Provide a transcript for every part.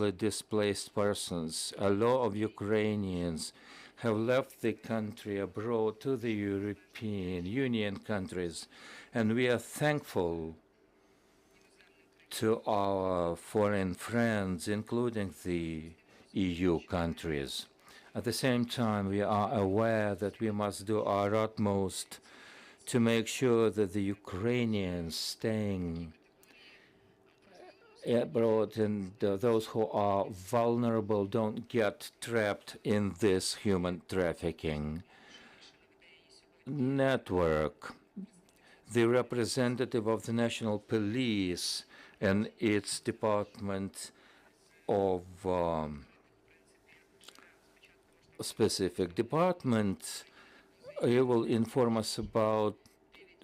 displaced persons. A lot of Ukrainians have left the country abroad to the European Union countries, and we are thankful to our foreign friends, including the EU countries. At the same time, we are aware that we must do our utmost to make sure that the Ukrainians staying abroad and those who are vulnerable don't get trapped in this human trafficking network. The representative of the National Police and its Department of specific department, you will inform us about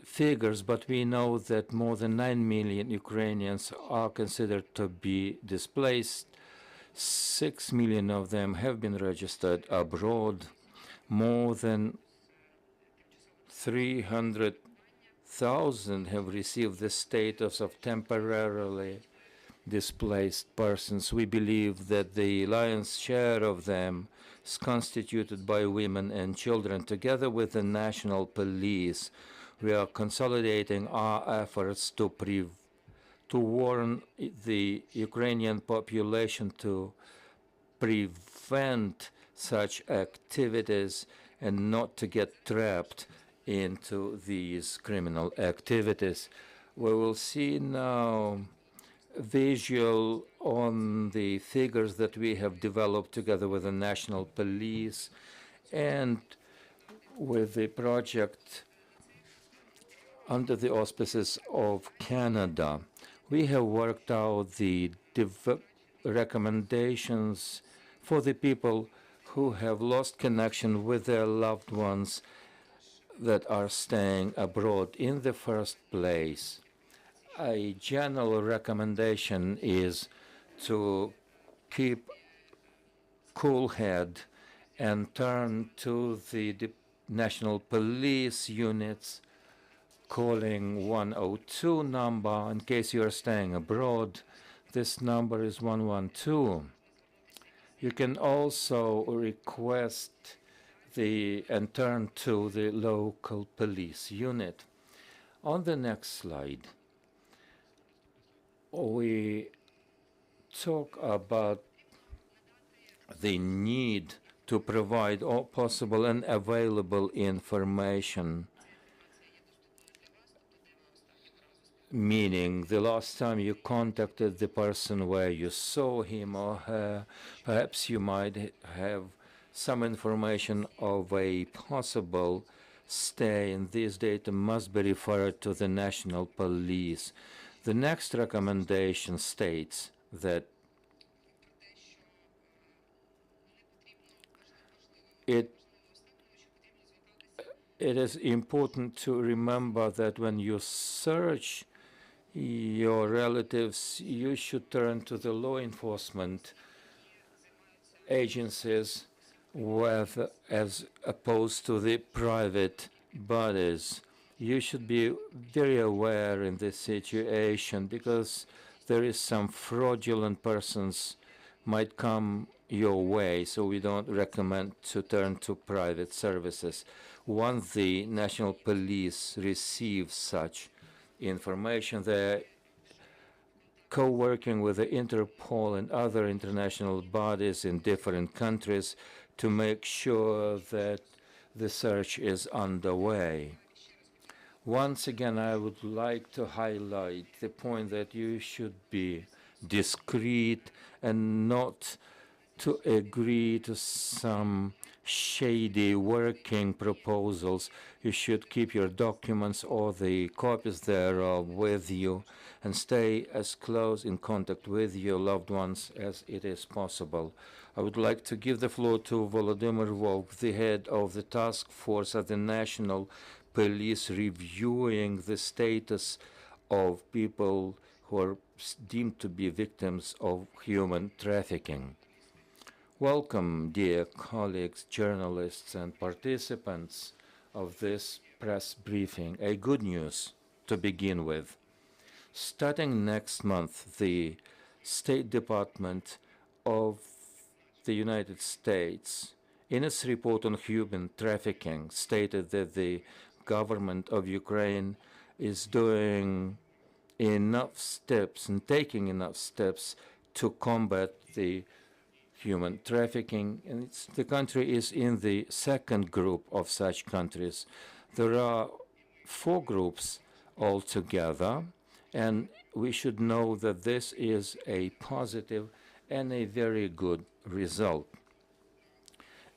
figures, but we know that more than 9 million Ukrainians are considered to be displaced. 6 million of them have been registered abroad. More than 300,000 have received the status of temporarily displaced persons. We believe that the lion's share of them is constituted by women and children. Together with the national police, we are consolidating our efforts to warn the Ukrainian population to prevent such activities and not to get trapped into these criminal activities. We will see now visual on the figures that we have developed together with the national police and with the project under the auspices of Canada. We have worked out the recommendations for the people who have lost connection with their loved ones that are staying abroad. In the first place, a general recommendation is to keep cool head and turn to the national police units, calling 102 number in case you are staying abroad. This number is 112. You can also request and turn to the local police unit. On the next slide, we talk about the need to provide all possible and available information, meaning the last time you contacted the person, where you saw him or her. Perhaps you might have some information of a possible stay, and this data must be referred to the national police. The next recommendation states that it is important to remember that when you search your relatives, you should turn to the law enforcement agencies as opposed to the private bodies. You should be very aware in this situation because there is some fraudulent persons might come your way, so we don't recommend to turn to private services. Once the national police receives such information, they're co-working with the Interpol and other international bodies in different countries to make sure that the search is underway. Once again, I would like to highlight the point that you should be discreet and not to agree to some shady working proposals. You should keep your documents or the copies thereof with you and stay as close in contact with your loved ones as it is possible. I would like to give the floor to Volodymyr Vovk, the head of the task force at the National Police, reviewing the status of people who are deemed to be victims of human trafficking. Welcome, dear colleagues, journalists, and participants of this press briefing. A good news to begin with. Starting next month, the State Department of the United States, in its report on human trafficking, stated that the government of Ukraine is doing enough steps and taking enough steps to combat the human trafficking, and the country is in the second group of such countries. There are 4 groups altogether, and we should know that this is a positive and a very good result.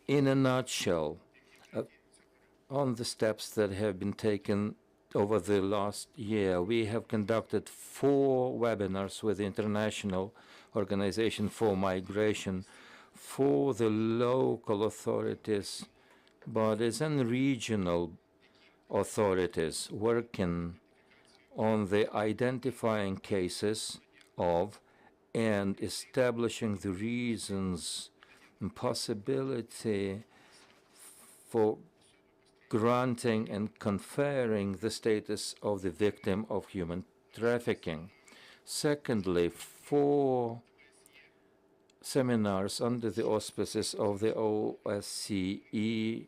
In a nutshell, on the steps that have been taken over the last year, we have conducted 4 webinars with the International Organization for Migration, for the local authorities, bodies, and regional authorities working on the identifying cases of and establishing the reasons and possibility for granting and conferring the status of the victim of human trafficking. Secondly, 4 seminars under the auspices of the OSCE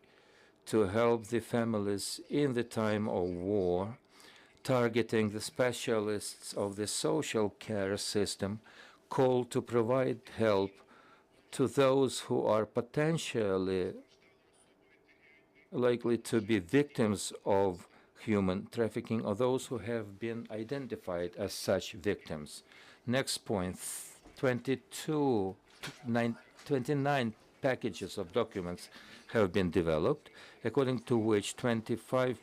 to help the families in the time of war, targeting the specialists of the social care system, called to provide help to those who are potentially likely to be victims of human trafficking or those who have been identified as such victims. Next point, 29 packages of documents have been developed, according to which 25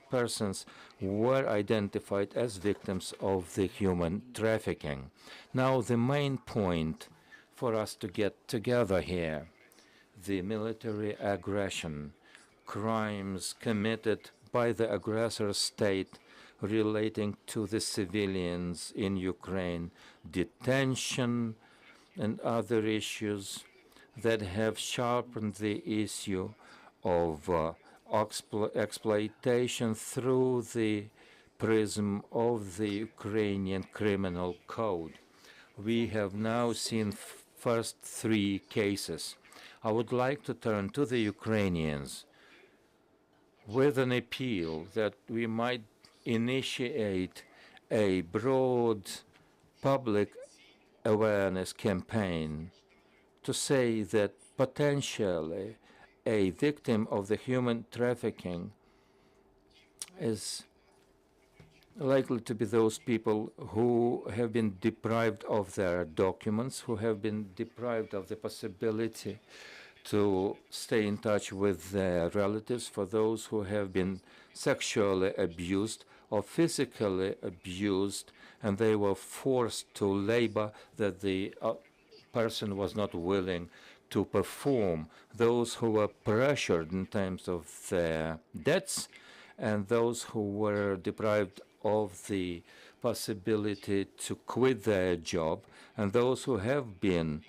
persons were identified as victims of the human trafficking. Now, the main point for us to get together here, the military aggression, crimes committed by the aggressor state relating to the civilians in Ukraine, detention, and other issues that have sharpened the issue of exploitation through the prism of the Ukrainian criminal code. We have now seen first 3 cases. I would like to turn to the Ukrainians with an appeal that we might initiate a broad public awareness campaign to say that potentially a victim of the human trafficking is likely to be those people who have been deprived of their documents, who have been deprived of the possibility to stay in touch with their relatives, for those who have been sexually abused or physically abused, and they were forced to labor that the person was not willing to perform, those who were pressured in terms of their debts, and those who were deprived of the possibility to quit their job, and those who have been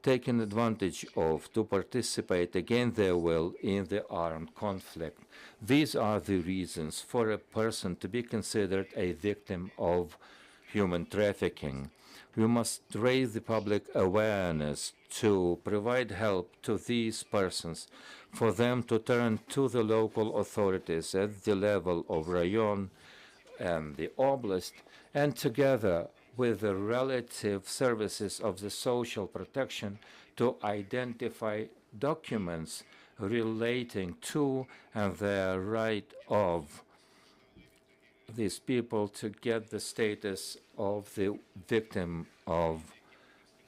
taken advantage of to participate against their will in the armed conflict. These are the reasons for a person to be considered a victim of human trafficking. We must raise the public awareness to provide help to these persons, for them to turn to the local authorities at the level of Rayon and the Oblast, and together with the relative services of the social protection to identify documents relating to and their right of these people to get the status of the victim of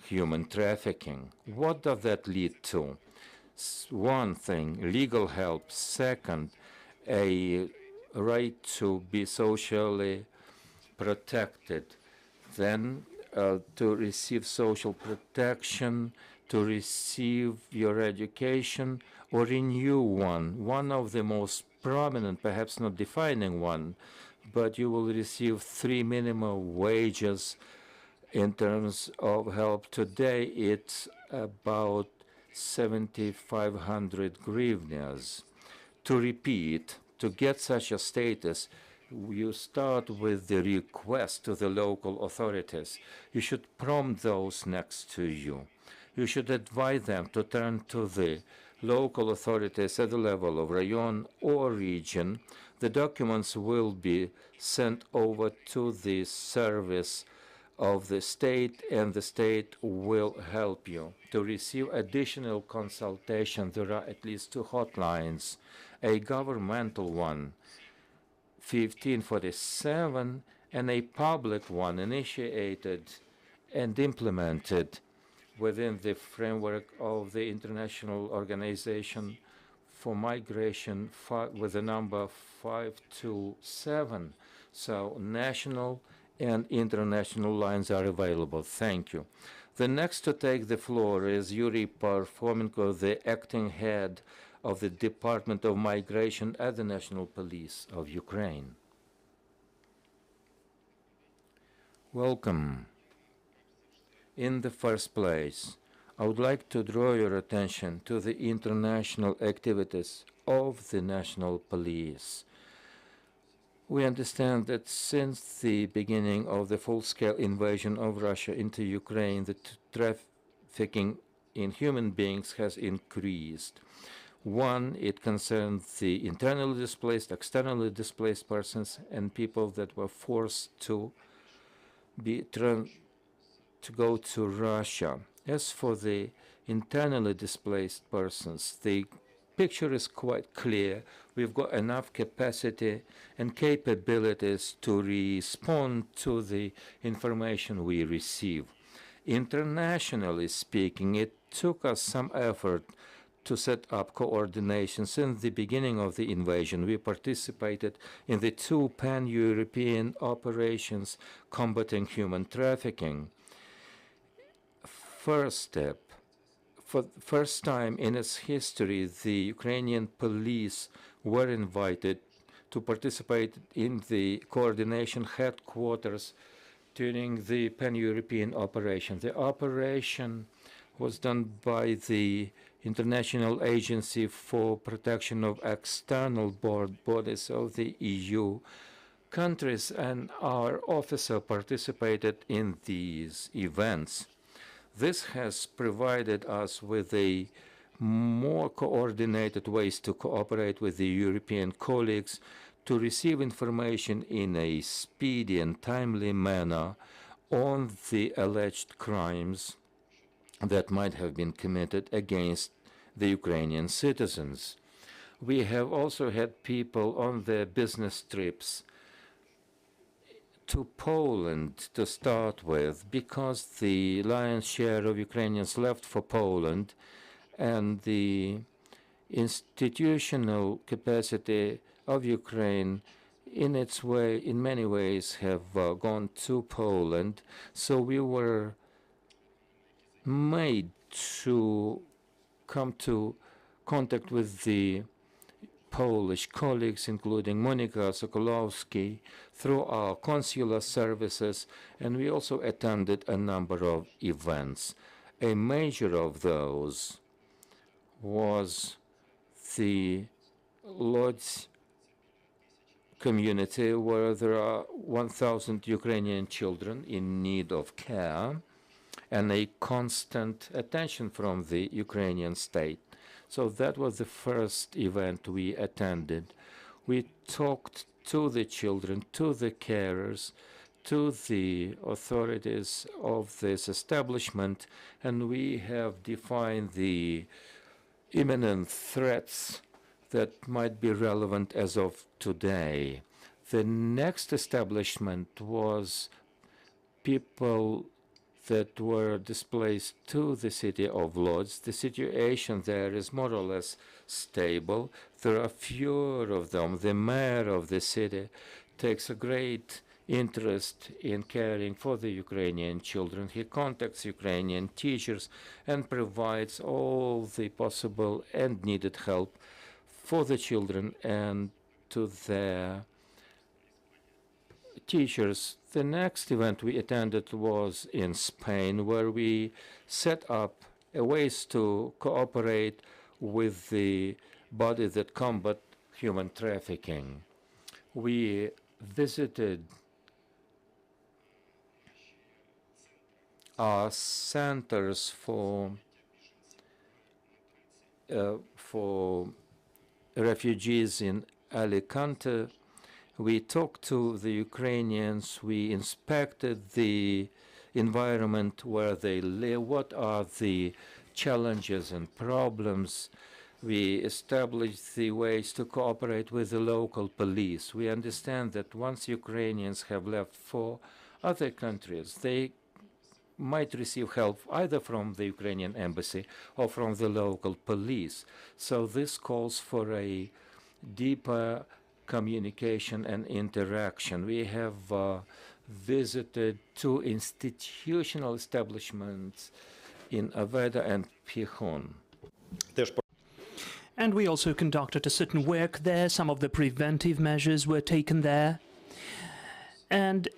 human trafficking. What does that lead to? One thing, legal help. Second, a right to be socially protected. Then to receive social protection, to receive your education or renew one. One of the most prominent, perhaps not defining one, but you will receive 3 minimum wages in terms of help. Today it's about 7,500 hryvnias. To repeat, to get such a status, you start with the request to the local authorities. You should prompt those next to you. You should advise them to turn to the local authorities at the level of rayon or region. The documents will be sent over to the service of the state, and the state will help you. To receive additional consultation, there are at least two hotlines, a governmental one, 1547, and a public one initiated and implemented within the framework of the International Organization for Migration with the number 527. So national and international lines are available. Thank you. The next to take the floor is Yuriy Parkhomenko, the acting head of the Department of Migration at the National Police of Ukraine. Welcome. In the first place, I would like to draw your attention to the international activities of the National Police. We understand that since the beginning of the full-scale invasion of Russia into Ukraine, the trafficking in human beings has increased. One, it concerns the internally displaced, externally displaced persons, and people that were forced to go to Russia. As for the internally displaced persons, the picture is quite clear. We've got enough capacity and capabilities to respond to the information we receive. Internationally speaking, it took us some effort to set up coordination. Since the beginning of the invasion, we participated in the two pan-European operations combating human trafficking. First step, for the first time in its history, the Ukrainian police were invited to participate in the coordination headquarters during the pan-European operation. The operation was done by the International Agency for Protection of External Borders of the EU countries, and our officer participated in these events. This has provided us with a more coordinated ways to cooperate with the European colleagues to receive information in a speedy and timely manner on the alleged crimes that might have been committed against the Ukrainian citizens. We have also had people on their business trips to Poland to start with, because the lion's share of Ukrainians left for Poland, and the institutional capacity of Ukraine in many ways have gone to Poland. So we were made to come to contact with the Polish colleagues, including Monika Sokolowski, through our consular services, and we also attended a number of events. A major of those was the Lodz community, where there are 1,000 Ukrainian children in need of care and a constant attention from the Ukrainian state. So that was the first event we attended. We talked to the children, to the carers, to the authorities of this establishment, and we have defined the imminent threats that might be relevant as of today. The next establishment was people that were displaced to the city of Lodz. The situation there is more or less stable. There are fewer of them. The mayor of the city takes a great interest in caring for the Ukrainian children. He contacts Ukrainian teachers and provides all the possible and needed help for the children and to their teachers. The next event we attended was in Spain, where we set up ways to cooperate with the bodies that combat human trafficking. We visited are centers for refugees in Alicante. We talked to the Ukrainians, we inspected the environment where they live, what are the challenges and problems. We established the ways to cooperate with the local police. We understand that once Ukrainians have left for other countries, they might receive help either from the Ukrainian embassy or from the local police. So this calls for a deeper communication and interaction. We have visited 2 institutional establishments in Aveda and Pihon. And we also conducted a certain work there. Some of the preventive measures were taken there. And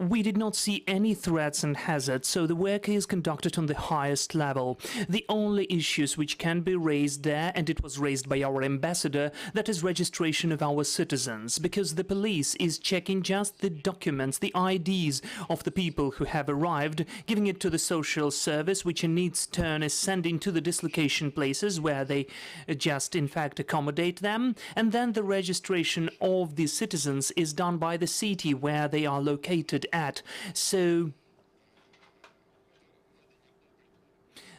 we did not see any threats and hazards, so the work is conducted on the highest level. The only issues which can be raised there, and it was raised by our ambassador, that is registration of our citizens, because the police is checking just the documents, the IDs of the people who have arrived, giving it to the social service, which in its turn is sending to the dislocation places where they just in fact accommodate them, and then the registration of the citizens is done by the city where they are located at. So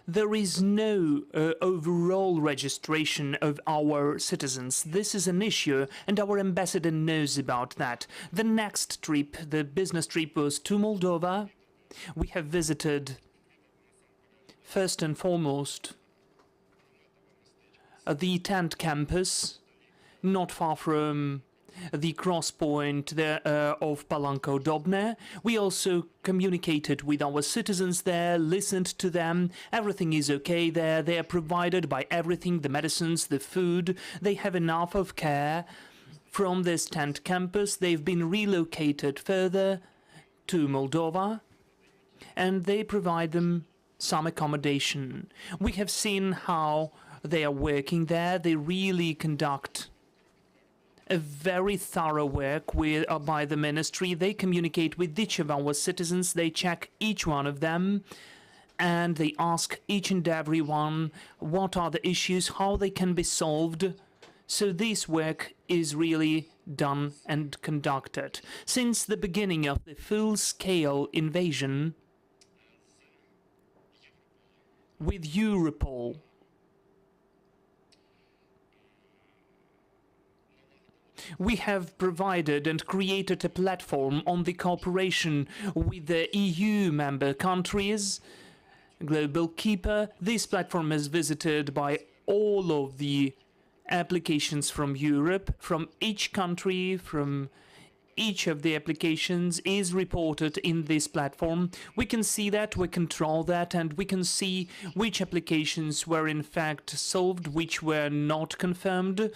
there is no overall registration of our citizens. This is an issue, and our ambassador knows about that. The next trip, the business trip, was to Moldova. We have visited, first and foremost, the tent campus, not far from the cross point there, of Palanko-Dobne. We also communicated with our citizens there, listened to them. Everything is okay there. They are provided by everything, the medicines, the food. They have enough of care. From this tent campus, they've been relocated further to Moldova, and they provide them some accommodation. We have seen how they are working there. They really conduct a very thorough work by the ministry. They communicate with each of our citizens, they check each one of them, and they ask each and every one what are the issues, how they can be solved. So this work is really done and conducted. Since the beginning of the full-scale invasion with Europol, we have provided and created a platform on the cooperation with the EU member countries, Global Keeper. This platform is visited by all of the applications from Europe, from each country, from each of the applications is reported in this platform. We can see that, we control that, and we can see which applications were in fact solved, which were not confirmed.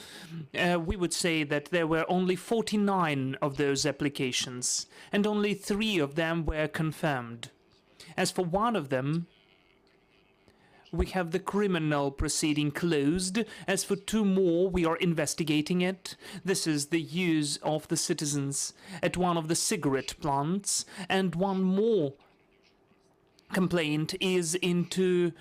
We would say that there were only 49 of those applications, and only 3 of them were confirmed. As for one of them, we have the criminal proceeding closed. As for 2 more, we are investigating it. This is the use of the citizens at one of the cigarette plants. And one more complaint is into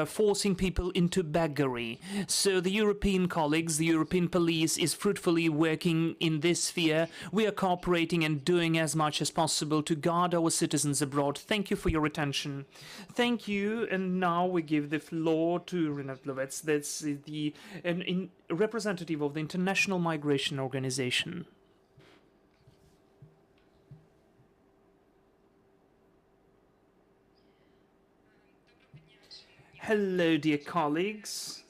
forcing people into beggary. So the European colleagues, the European police is fruitfully working in this sphere. We are cooperating and doing as much as possible to guard our citizens abroad. Thank you for your attention. Thank you. And now we give the floor to Mydlovets. That's the representative of the International Migration Organization. Hello, dear colleagues.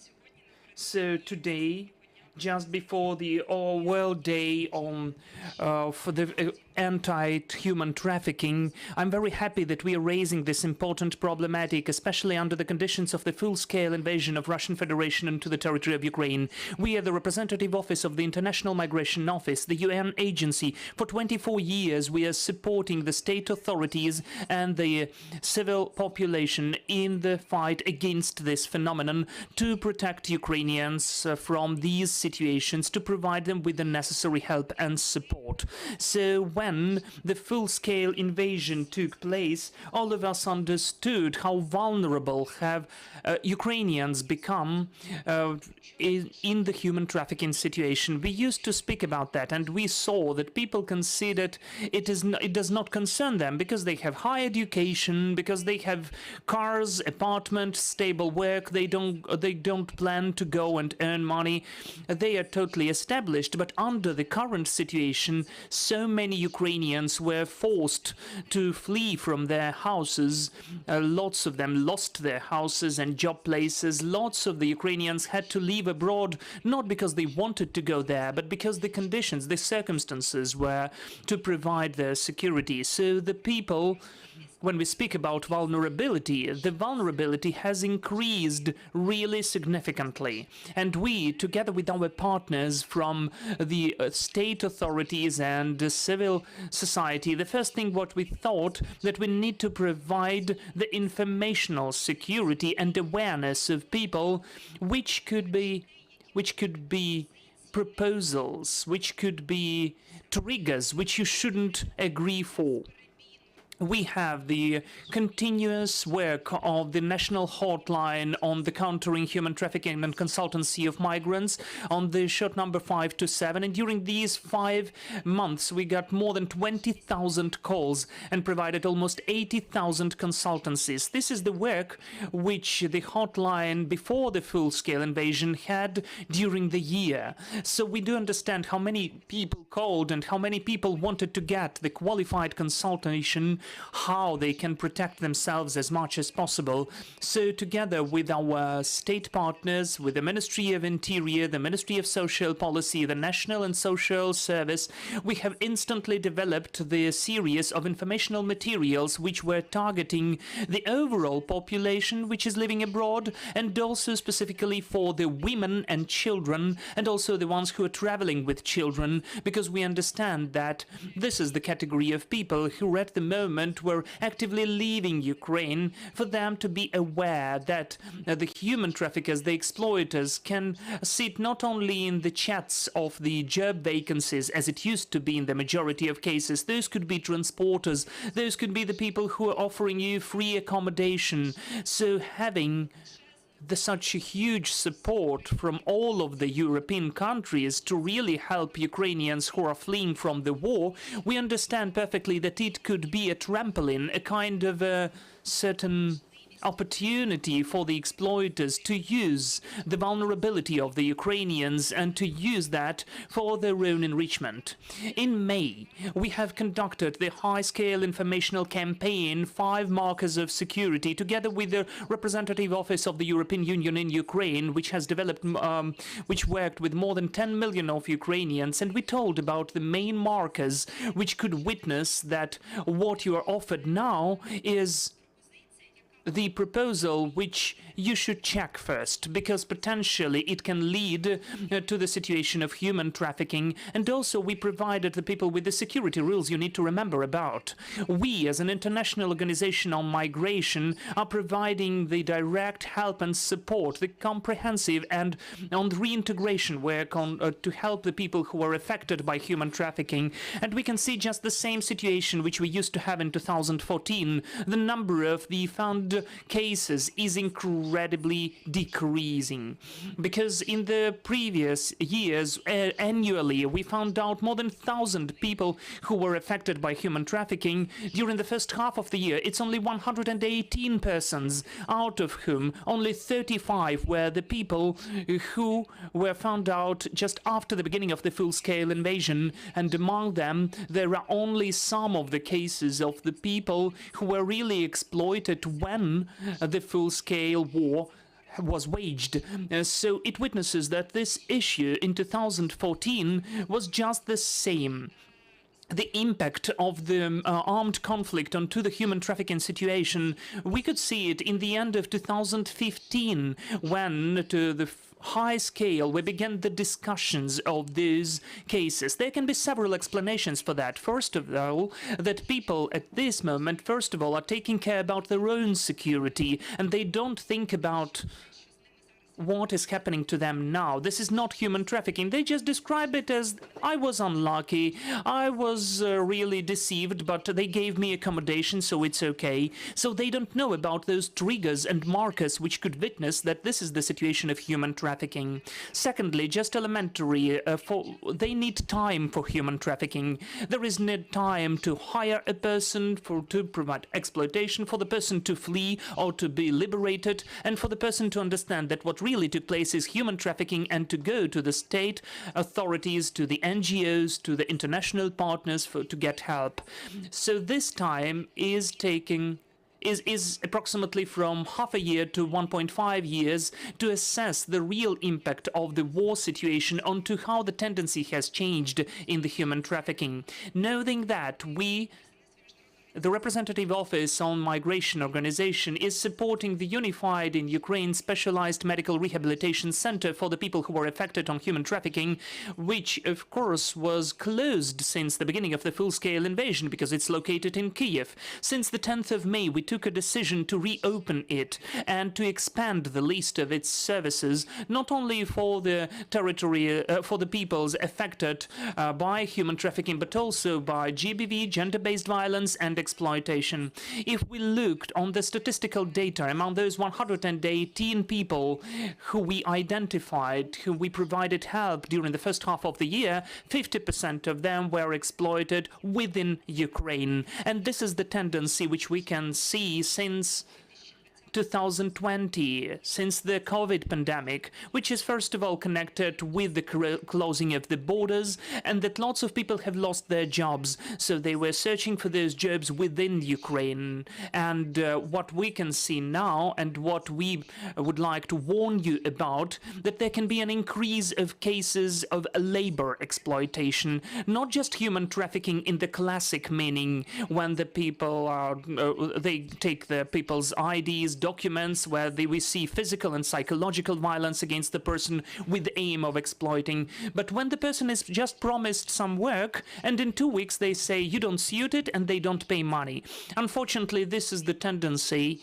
So today, just before the World Day on for the anti-human trafficking, I'm very happy that we are raising this important problematic, especially under the conditions of the full-scale invasion of Russian Federation into the territory of Ukraine. We are the representative office of the International Migration Office, the UN agency. For 24 years, we are supporting the state authorities and the civil population in the fight against this phenomenon to protect Ukrainians from these situations, to provide them with the necessary help and support. So when when the full-scale invasion took place, all of us understood how vulnerable have Ukrainians become in the human trafficking situation. We used to speak about that, and we saw that people considered it does not concern them because they have high education, because they have cars, apartment, stable work. They don't plan to go and earn money. They are totally established. But under the current situation, so many Ukrainians were forced to flee from their houses. Lots of them lost their houses and job places. Lots of the Ukrainians had to leave abroad, not because they wanted to go there, but because the conditions, the circumstances were to provide their security. So the people, when we speak about vulnerability, the vulnerability has increased really significantly. And we, together with our partners from the state authorities and civil society, the first thing what we thought that we need to provide the informational security and awareness of people, which could be proposals, which could be triggers, which you shouldn't agree for. We have the continuous work of the national hotline on the countering human trafficking and consultancy of migrants on the short number 527. And during these 5 months, we got more than 20,000 calls and provided almost 80,000 consultancies. This is the work which the hotline before the full-scale invasion had during the year. So we do understand how many people called and how many people wanted to get the qualified consultation, how they can protect themselves as much as possible. So together with our state partners, with the Ministry of Interior, the Ministry of Social Policy, the National and Social Service, we have instantly developed the series of informational materials which were targeting the overall population which is living abroad, and also specifically for the women and children, and also the ones who are traveling with children, because we understand that this is the category of people who at the moment were actively leaving Ukraine, for them to be aware that the human traffickers, the exploiters, can sit not only in the chats of the job vacancies as it used to be in the majority of cases. Those could be transporters, those could be the people who are offering you free accommodation. So having such a huge support from all of the European countries to really help Ukrainians who are fleeing from the war, we understand perfectly that it could be a trampoline, a kind of a certain opportunity for the exploiters to use the vulnerability of the Ukrainians and to use that for their own enrichment. In May, we have conducted the high-scale informational campaign, 5 Markers of Security, together with the representative office of the European Union in Ukraine, which has developed, which worked with more than 10 million of Ukrainians, and we told about the main markers which could witness that what you are offered now is the proposal which you should check first, because potentially it can lead to the situation of human trafficking. And also we provided the people with the security rules you need to remember about. We, as an international organization on migration, are providing the direct help and support, the comprehensive and on reintegration work on to help the people who are affected by human trafficking. And we can see just the same situation which we used to have in 2014. The number of the found cases is incredibly decreasing, because in the previous years, annually, we found out more than 1,000 people who were affected by human trafficking. During the first half of the year, it's only 118 persons, out of whom only 35 were the people who were found out just after the beginning of the full-scale invasion, and among them, there are only some of the cases of the people who were really exploited when the full-scale war was waged. So it witnesses that this issue in 2014 was just the same. The impact of the armed conflict onto the human trafficking situation, we could see it in the end of 2015, when to the high scale we began the discussions of these cases. There can be several explanations for that. First of all, that people at this moment, first of all, are taking care about their own security, and they don't think about what is happening to them now. This is not human trafficking. They just describe it as, I was unlucky, I was really deceived, but they gave me accommodation, so it's okay. So they don't know about those triggers and markers which could witness that this is the situation of human trafficking. Secondly, just elementary, they need time for human trafficking. There is no time to hire a person to provide exploitation, for the person to flee or to be liberated, and for the person to understand that what really took place is human trafficking, and to go to the state authorities, to the NGOs, to the international partners to get help. So this time is approximately from half a year to 1.5 years to assess the real impact of the war situation onto how the tendency has changed in the human trafficking. Knowing that the representative office on migration organization is supporting the unified in Ukraine specialized medical rehabilitation center for the people who were affected on human trafficking, which of course was closed since the beginning of the full-scale invasion because it's located in Kyiv. Since the 10th of May, we took a decision to reopen it and to expand the list of its services, not only for the territory, for the peoples affected by human trafficking, but also by GBV, gender-based violence, and exploitation. If we looked on the statistical data among those 118 people who we identified, who we provided help during the first half of the year, 50% of them were exploited within Ukraine. And this is the tendency which we can see since 2020, since the COVID pandemic, which is first of all connected with the closing of the borders, and that lots of people have lost their jobs, so they were searching for those jobs within Ukraine. And what we can see now, and what we would like to warn you about, that there can be an increase of cases of labor exploitation, not just human trafficking in the classic meaning, when the people are, they take the people's IDs, documents, where we see physical and psychological violence against the person with the aim of exploiting. But when the person is just promised some work and in 2 weeks they say you don't suit it and they don't pay money. Unfortunately, this is the tendency,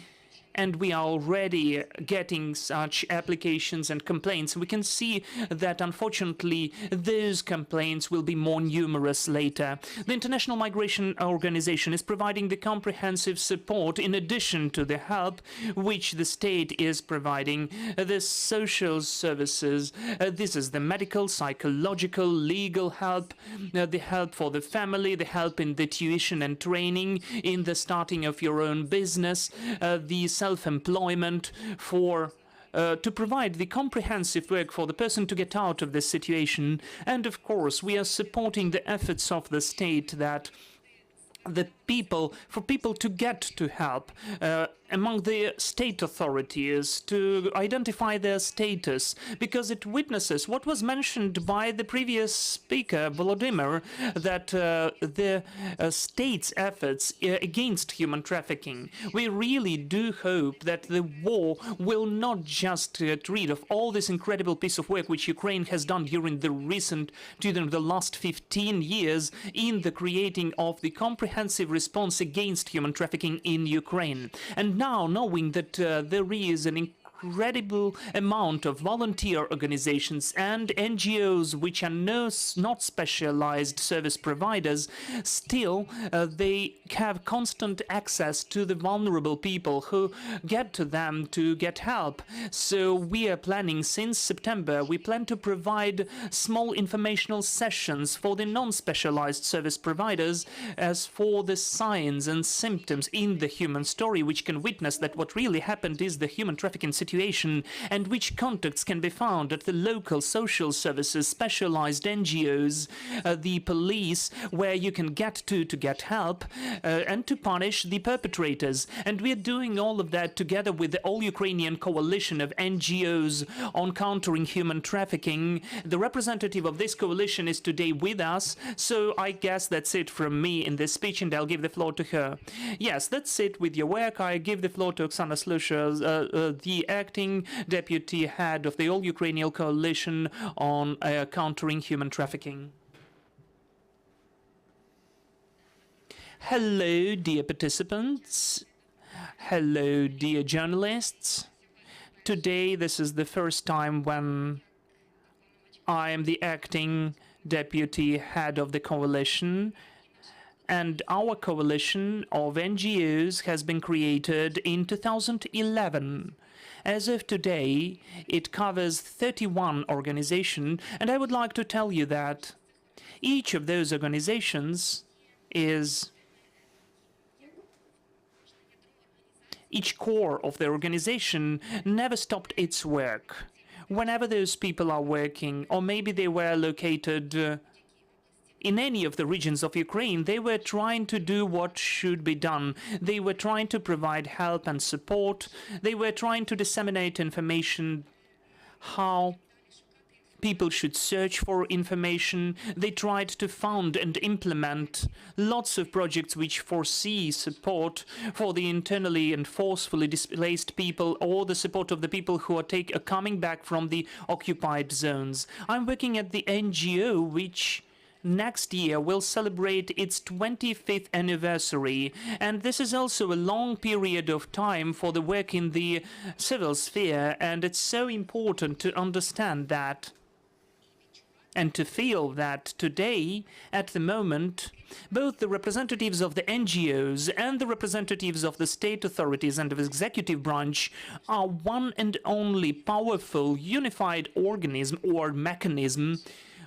and we are already getting such applications and complaints. We can see that, unfortunately, those complaints will be more numerous later. The International Migration Organization is providing the comprehensive support in addition to the help which the state is providing, the social services. This is the medical, psychological, legal help, the help for the family, the help in the tuition and training, in the starting of your own business, the self-employment, for to provide the comprehensive work for the person to get out of this situation. And of course, we are supporting the efforts of the state that for people to get to help among the state authorities, to identify their status, because it witnesses what was mentioned by the previous speaker, Volodymyr, that the state's efforts against human trafficking. We really do hope that the war will not just get rid of all this incredible piece of work which Ukraine has done during the last 15 years in the creating of the comprehensive response against human trafficking in Ukraine. And now, knowing that there is an incredible amount of volunteer organizations and NGOs which are not specialized service providers, still they have constant access to the vulnerable people who get to them to get help. So we are planning, since September, we plan to provide small informational sessions for the non-specialized service providers as for the signs and symptoms in the human story, which can witness that what really happened is the human trafficking situation, and which contacts can be found at the local social services, specialized NGOs, the police, where you can get to get help and to punish the perpetrators. And we are doing all of that together with the All-Ukrainian coalition of NGOs on countering human trafficking. The representative of this coalition is today with us, so I guess that's it from me in this speech, and I'll give the floor to her. Yes, that's it with your work. I give the floor to Oksana Shliusar, the acting deputy head of the All-Ukrainian coalition on countering human trafficking. Hello, dear participants. Hello, dear journalists. Today, this is the first time when I am the acting deputy head of the coalition, and our coalition of NGOs has been created in 2011. As of today, it covers 31 organizations, and I would like to tell you that each of those organizations each core of the organization never stopped its work. Whenever those people are working, or maybe they were located in any of the regions of Ukraine, they were trying to do what should be done. They were trying to provide help and support. They were trying to disseminate information, how people should search for information. They tried to found and implement lots of projects which foresee support for the internally and forcefully displaced people, or the support of the people who are coming back from the occupied zones. I'm working at the NGO which next year will celebrate its 25th anniversary, and this is also a long period of time for the work in the civil sphere, and it's so important to understand that and to feel that today, at the moment, both the representatives of the NGOs and the representatives of the state authorities and of the executive branch are one and only powerful, unified organism or mechanism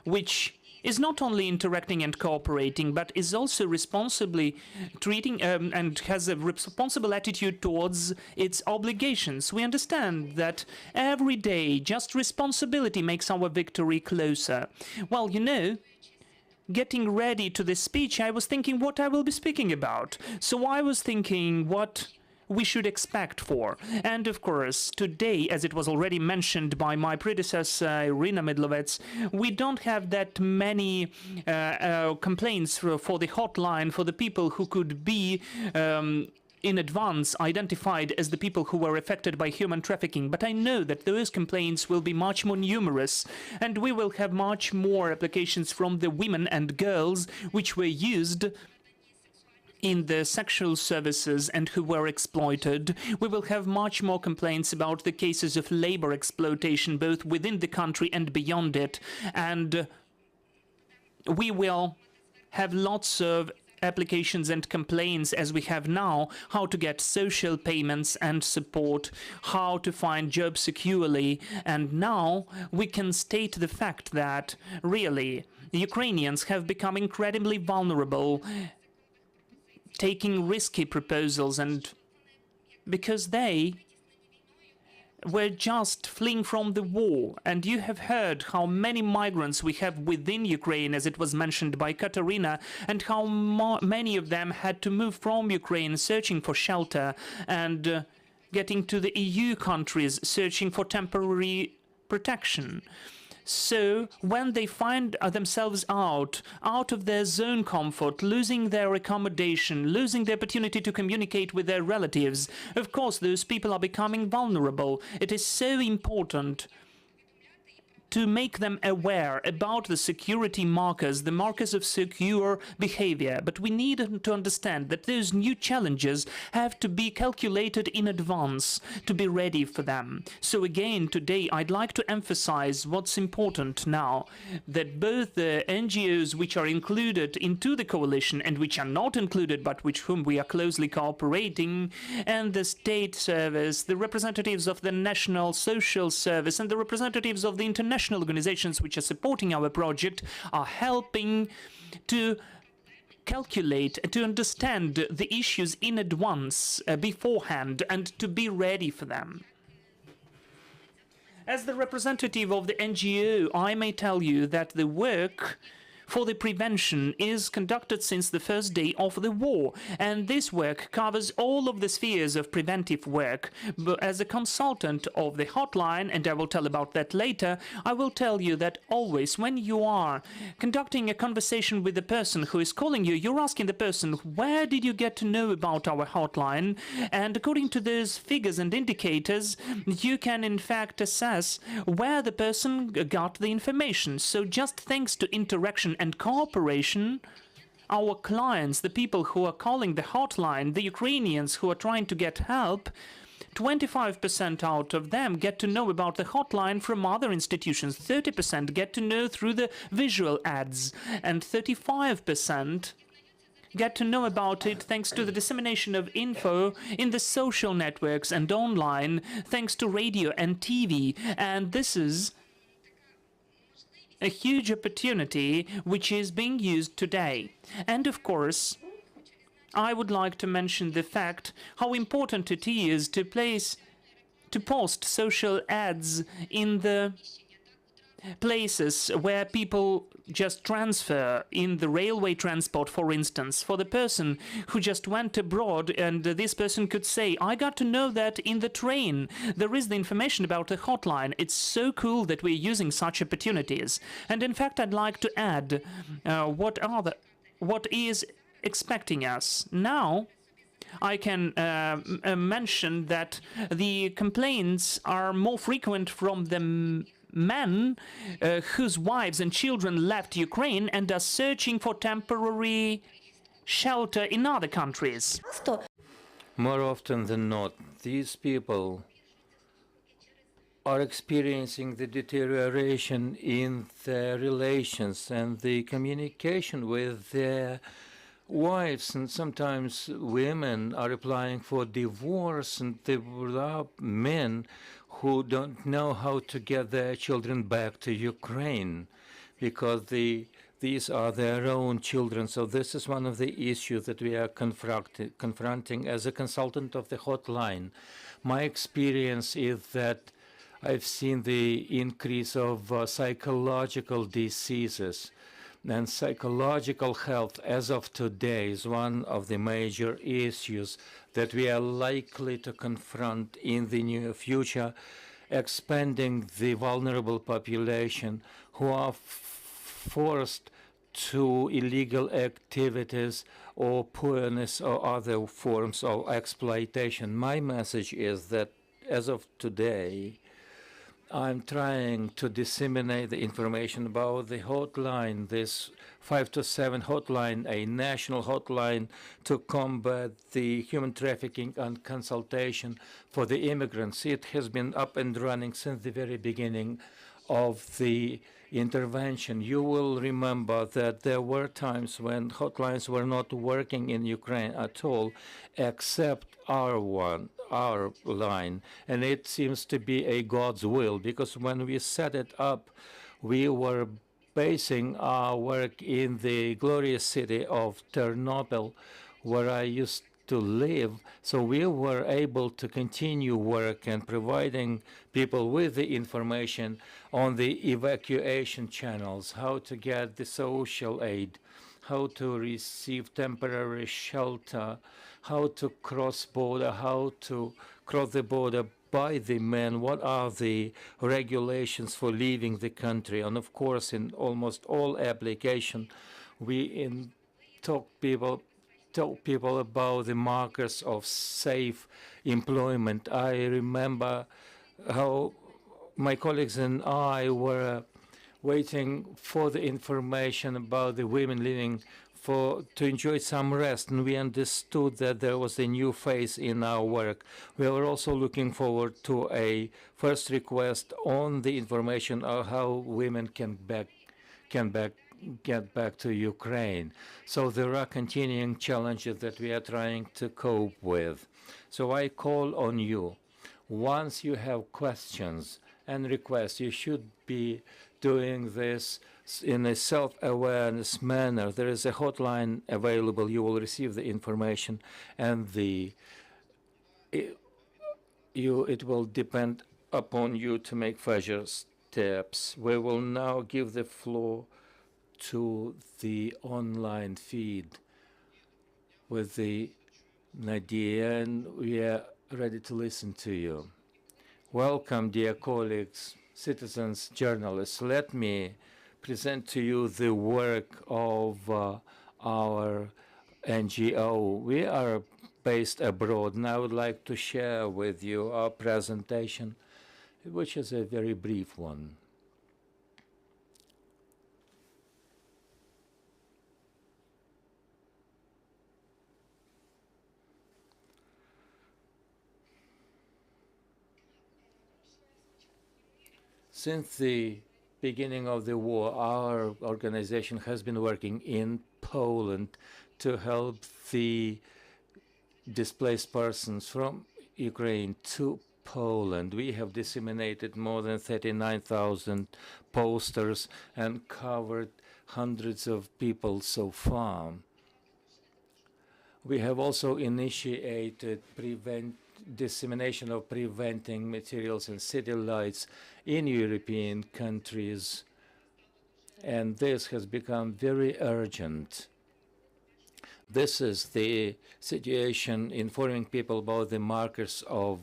which is not only interacting and cooperating, but is also responsibly treating and has a responsible attitude towards its obligations. We understand that every day just responsibility makes our victory closer. Well, you know, getting ready to this speech, I was thinking what I will be speaking about. So I was thinking what we should expect for. And of course, today, as it was already mentioned by my predecessor, Iryna Mydlovets, we don't have that many complaints for the hotline for the people who could be in advance identified as the people who were affected by human trafficking. But I know that those complaints will be much more numerous, and we will have much more applications from the women and girls which were used in the sexual services and who were exploited. We will have much more complaints about the cases of labor exploitation, both within the country and beyond it. And we will have lots of applications and complaints, as we have now, how to get social payments and support, how to find jobs securely. And now we can state the fact that, really, Ukrainians have become incredibly vulnerable, taking risky proposals, and because they were just fleeing from the war. And you have heard how many migrants we have within Ukraine, as it was mentioned by Kateryna, and how many of them had to move from Ukraine searching for shelter and getting to the EU countries searching for temporary protection. So when they find themselves out of their zone comfort, losing their accommodation, losing the opportunity to communicate with their relatives, of course those people are becoming vulnerable. It is so important to make them aware about the security markers, the markers of secure behavior. But we need to understand that those new challenges have to be calculated in advance to be ready for them. So again, today I'd like to emphasize what's important now, that both the NGOs which are included into the coalition and which are not included but with whom we are closely cooperating, and the state service, the representatives of the National Social Service and the representatives of the international organizations which are supporting our project are helping to calculate, to understand the issues in advance, beforehand, and to be ready for them. As the representative of the NGO, I may tell you that the work for the prevention is conducted since the first day of the war, and this work covers all of the spheres of preventive work. But as a consultant of the hotline, and I will tell about that later, I will tell you that always when you are conducting a conversation with the person who is calling you, you're asking the person, where did you get to know about our hotline? And according to those figures and indicators, you can in fact assess where the person got the information. So just thanks to interaction and cooperation, our clients, the people who are calling the hotline, the Ukrainians who are trying to get help, 25% out of them get to know about the hotline from other institutions, 30% get to know through the visual ads, and 35% get to know about it thanks to the dissemination of info in the social networks and online, thanks to radio and TV. And this is a huge opportunity which is being used today. And of course, I would like to mention the fact how important it is to post social ads in the places where people just transfer, in the railway transport, for instance, for the person who just went abroad, and this person could say, I got to know that in the train there is the information about a hotline. It's so cool that we're using such opportunities. And in fact, I'd like to add what is expecting us now. I can mention that the complaints are more frequent from the men whose wives and children left Ukraine and are searching for temporary shelter in other countries. More often than not, these people are experiencing the deterioration in their relations and the communication with their wives, and sometimes women are applying for divorce, and there are men who don't know how to get their children back to Ukraine because these are their own children. So this is one of the issues that we are confronting as a consultant of the hotline. My experience is that I've seen the increase of psychological diseases. And psychological health, as of today, is one of the major issues that we are likely to confront in the near future, expanding the vulnerable population who are forced to illegal activities or poorness or other forms of exploitation. My message is that as of today, I'm trying to disseminate the information about the hotline, this 5 to 7 hotline, a national hotline to combat the human trafficking and consultation for the immigrants. It has been up and running since the very beginning of the intervention. You will remember that there were times when hotlines were not working in Ukraine at all, except our line, and it seems to be a God's will, because when we set it up, we were basing our work in the glorious city of Ternopil, where I used to live, so we were able to continue work and providing people with the information on the evacuation channels, how to get the social aid, how to receive temporary shelter, how to cross border, how to cross the border by the men, what are the regulations for leaving the country. And of course, in almost all application, we talk people about the markers of safe employment. I remember how my colleagues and I were waiting for the information about the women leaving to enjoy some rest, and we understood that there was a new phase in our work. We were also looking forward to a first request on the information of how women can get back to Ukraine. So there are continuing challenges that we are trying to cope with. So I call on you. Once you have questions and requests, you should be doing this in a self-awareness manner. There is a hotline available. You will receive the information, and it will depend upon you to make further steps. We will now give the floor to the online feed with the Nadia, and we are ready to listen to you. Welcome, dear colleagues, citizens, journalists. Let me present to you the work of our NGO. We are based abroad, and I would like to share with you our presentation, which is a very brief one. Since the beginning of the war, our organization has been working in Poland to help the displaced persons from Ukraine to Poland. We have disseminated more than 39,000 posters and covered hundreds of people so far. We have also initiated dissemination of preventing materials and city lights in European countries, and this has become very urgent. This is the situation, informing people about the markers of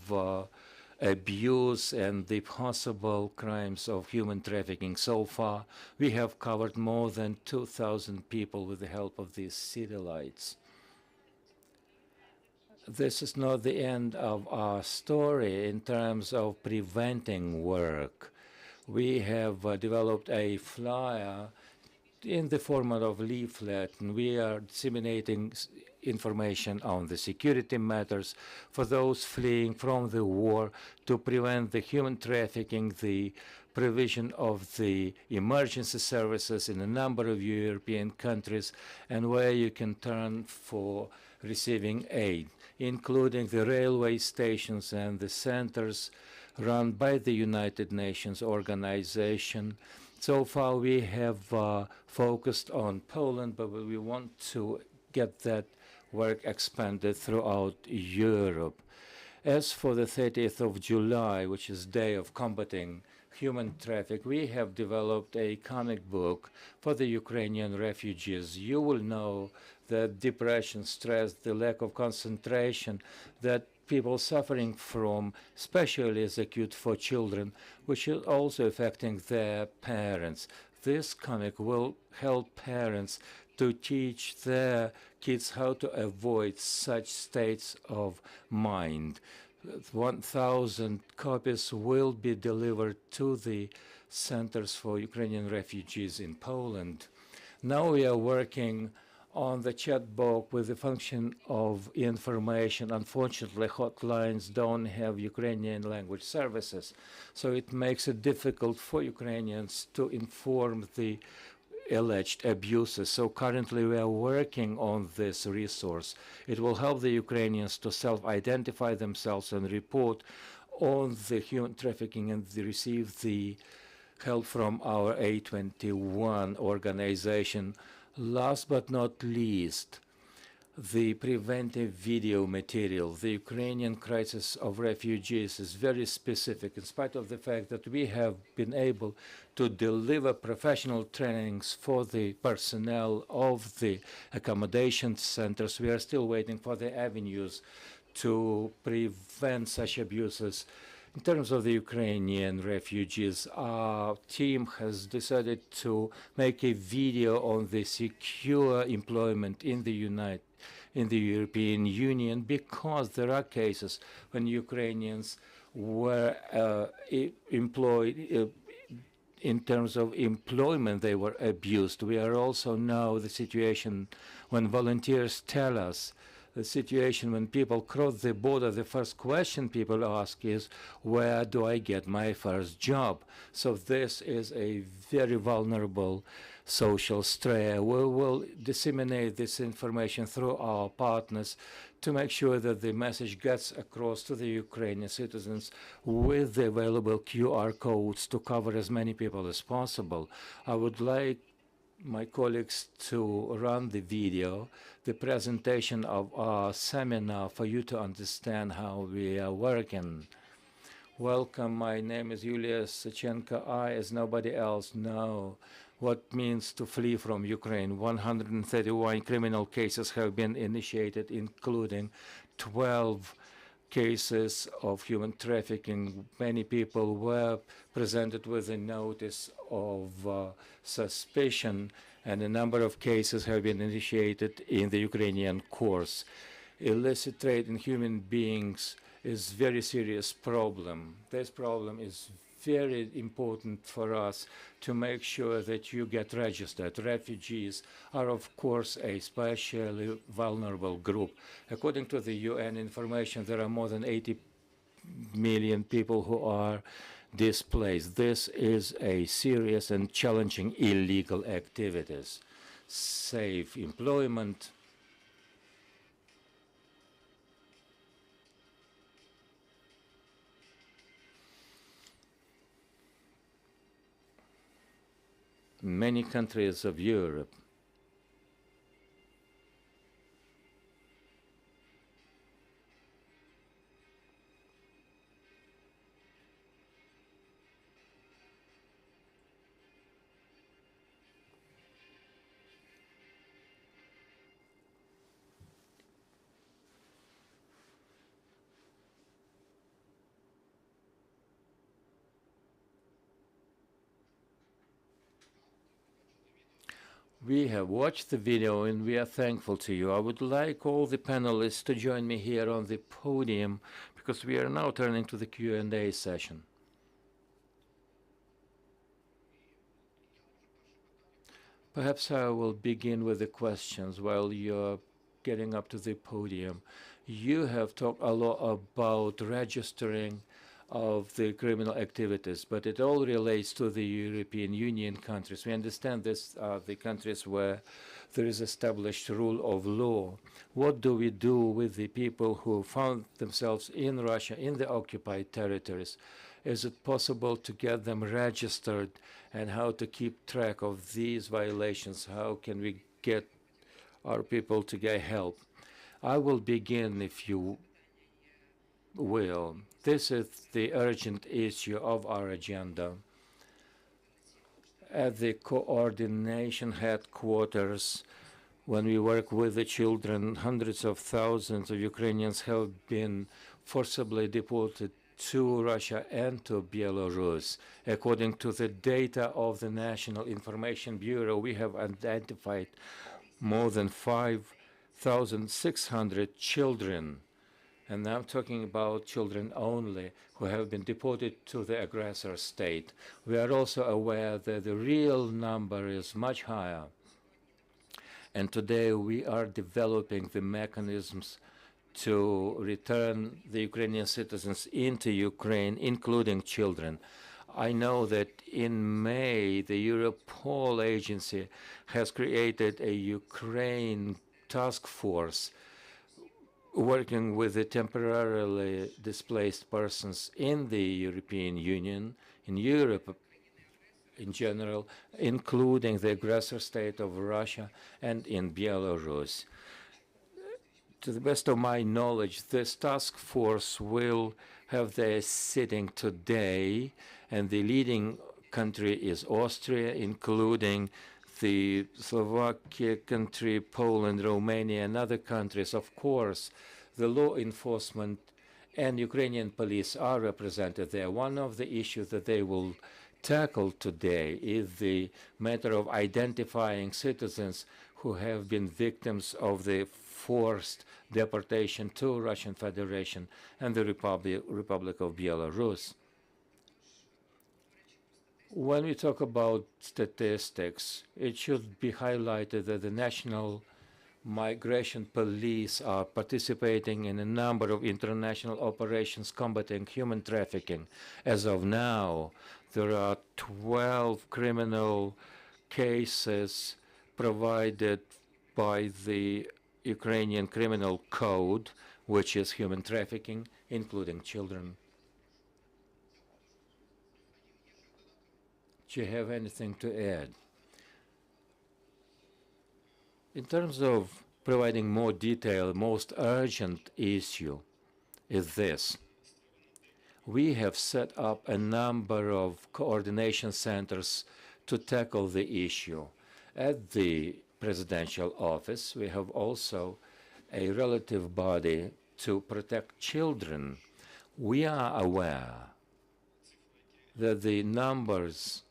abuse and the possible crimes of human trafficking. So far, we have covered more than 2,000 people with the help of these city lights. This is not the end of our story in terms of preventing work. We have developed a flyer in the format of leaflet, and we are disseminating information on the security matters for those fleeing from the war, to prevent the human trafficking, the provision of the emergency services in a number of European countries, and where you can turn for receiving aid, including the railway stations and the centers run by the United Nations organization. So far, we have focused on Poland, but we want to get that work expanded throughout Europe. As for the 30th of July, which is Day of Combating Human Trafficking, we have developed a comic book for the Ukrainian refugees. You will know that depression, stress, the lack of concentration that people suffering from, especially is acute for children, which is also affecting their parents. This comic will help parents to teach their kids how to avoid such states of mind. 1,000 copies will be delivered to the centers for Ukrainian refugees in Poland. Now we are working on the chat box with the function of information. Unfortunately, hotlines don't have Ukrainian language services, so it makes it difficult for Ukrainians to inform the alleged abuses. So currently we are working on this resource. It will help the Ukrainians to self-identify themselves and report on the human trafficking and receive the help from our A21 organization. Last but not least, the preventive video material. The Ukrainian crisis of refugees is very specific, in spite of the fact that we have been able to deliver professional trainings for the personnel of the accommodation centers. We are still waiting for the avenues to prevent such abuses. In terms of the Ukrainian refugees, our team has decided to make a video on the secure employment in the European Union, because there are cases when Ukrainians were employed in terms of employment, they were abused. We are also now the situation when volunteers tell us the situation when people cross the border, the first question people ask is, where do I get my first job? So this is a very vulnerable social strata. We will disseminate this information through our partners to make sure that the message gets across to the Ukrainian citizens with the available QR codes to cover as many people as possible. I would like my colleagues to run the video, the presentation of our seminar, for you to understand how we are working. Welcome, my name is Yuriy Sachenko. I, as nobody else, know what it means to flee from Ukraine. 131 criminal cases have been initiated, including 12 cases of human trafficking. Many people were presented with a notice of suspicion, and a number of cases have been initiated in the Ukrainian courts. Illicit trade in human beings is a very serious problem. This problem is very important for us to make sure that you get registered. Refugees are, of course, a especially vulnerable group. According to the UN information, there are more than 80 million people who are displaced. This is a serious and challenging illegal activities. Safe employment, many countries of Europe We have watched the video and we are thankful to you. I would like all the panelists to join me here on the podium because we are now turning to the Q&A session. Perhaps I will begin with the questions while you're getting up to the podium. You have talked a lot about registering of the criminal activities, but it all relates to the European Union countries. We understand this are the countries where there is established rule of law. What do we do with the people who found themselves in Russia, in the occupied territories? Is it possible to get them registered, and how to keep track of these violations? How can we get our people to get help? I will begin, if you will. This is the urgent issue of our agenda. At the coordination headquarters, when we work with the children, hundreds of thousands of Ukrainians have been forcibly deported to Russia and to Belarus. According to the data of the National Information Bureau, we have identified more than 5,600 children, and I'm talking about children only, who have been deported to the aggressor state. We are also aware that the real number is much higher. And today we are developing the mechanisms to return the Ukrainian citizens into Ukraine, including children. I know that in May, the Europol agency has created a Ukraine task force working with the temporarily displaced persons in the European Union, in Europe in general, including the aggressor state of Russia and in Belarus. To the best of my knowledge, this task force will have their sitting today, and the leading country is Austria, including the Slovakia country, Poland, Romania, and other countries. Of course, the law enforcement and Ukrainian police are represented there. One of the issues that they will tackle today is the matter of identifying citizens who have been victims of the forced deportation to Russian Federation and the Republic of Belarus. When we talk about statistics, it should be highlighted that the National Migration Police are participating in a number of international operations combating human trafficking. As of now, there are 12 criminal cases provided by the Ukrainian Criminal Code, which is human trafficking, including children. Do you have anything to add? In terms of providing more detail, most urgent issue is this. We have set up a number of coordination centers to tackle the issue. At the presidential office, we have also a relative body to protect children. We are aware that the numbers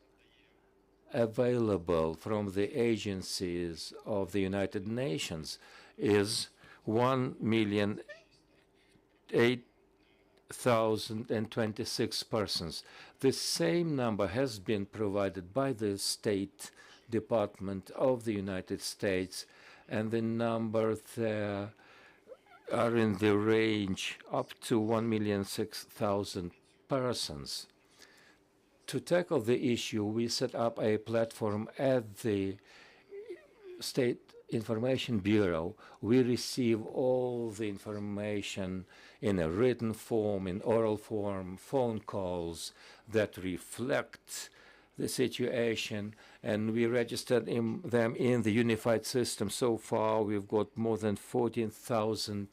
available from the agencies of the United Nations is 1,008,026 persons. The same number has been provided by the State Department of the United States, and the number there are in the range up to 1,006,000 persons. To tackle the issue, we set up a platform at the State Information Bureau. We receive all the information in a written form, in oral form, phone calls that reflect the situation, and we registered them in the unified system. So far, we've got more than 14,000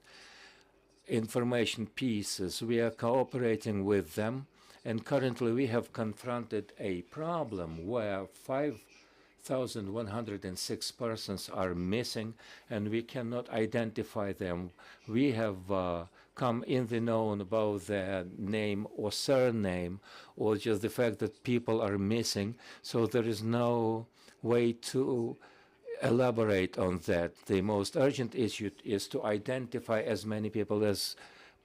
information pieces. We are cooperating with them, and currently we have confronted a problem where 5,106 persons are missing, and we cannot identify them. We have come in the known about their name or surname, or just the fact that people are missing, so there is no way to elaborate on that. The most urgent issue is to identify as many people as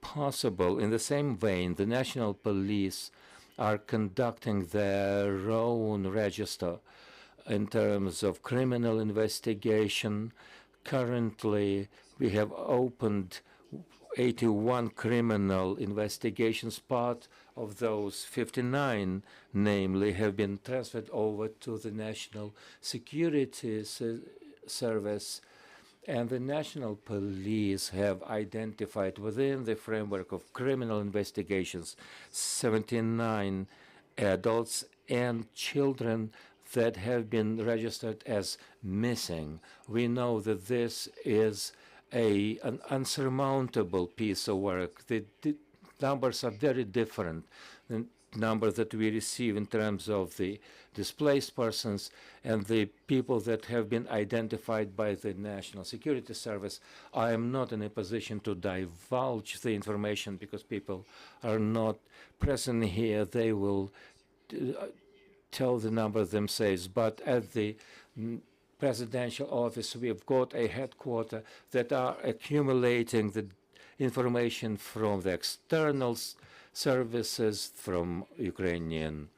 possible. In the same vein, the national police are conducting their own register in terms of criminal investigation. Currently, we have opened 81 criminal investigations. Part of those 59, namely, have been transferred over to the National Security Service, and the National Police have identified within the framework of criminal investigations 79 adults and children that have been registered as missing. We know that this is an unsurmountable piece of work. The numbers are very different. The numbers that we receive in terms of the displaced persons and the people that have been identified by the National Security Service. I am not in a position to divulge the information because people are not present here. They will tell the number themselves, but at the presidential office, we have got a headquarters that are accumulating the information from the external services, from Ukrainian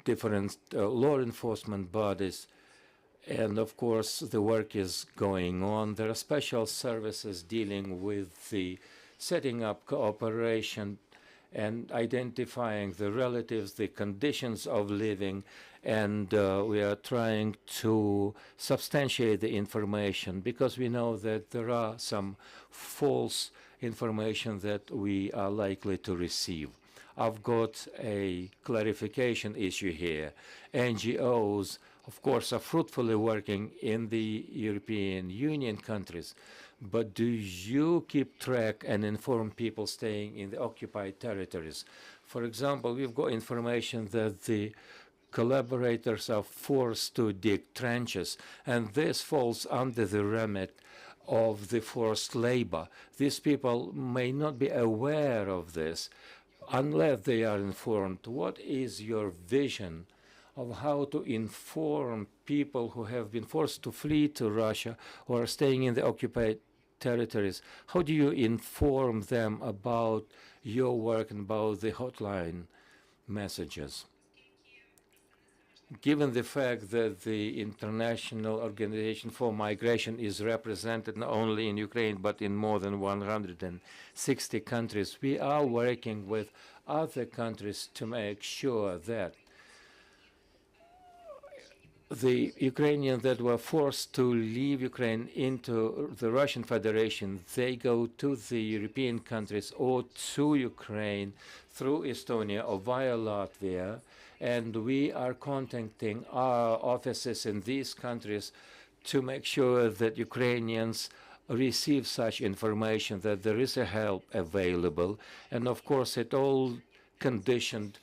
different law enforcement bodies, and of course the work is going on. There are special services dealing with the setting up cooperation and identifying the relatives, the conditions of living, and we are trying to substantiate the information because we know that there are some false information that we are likely to receive. I've got a clarification issue here. NGOs, of course, are fruitfully working in the European Union countries, but do you keep track and inform people staying in the occupied territories? For example, we've got information that the collaborators are forced to dig trenches, and this falls under the remit of the forced labor. These people may not be aware of this unless they are informed. What is your vision of how to inform people who have been forced to flee to Russia or are staying in the occupied territories? How do you inform them about your work and about the hotline messages? Given the fact that the International Organization for Migration is represented not only in Ukraine but in more than 160 countries, we are working with other countries to make sure that the Ukrainians that were forced to leave Ukraine into the Russian Federation, they go to the European countries or to Ukraine through Estonia or via Latvia, and we are contacting our offices in these countries to make sure that Ukrainians receive such information, that there is a help available, and of course it all conditioned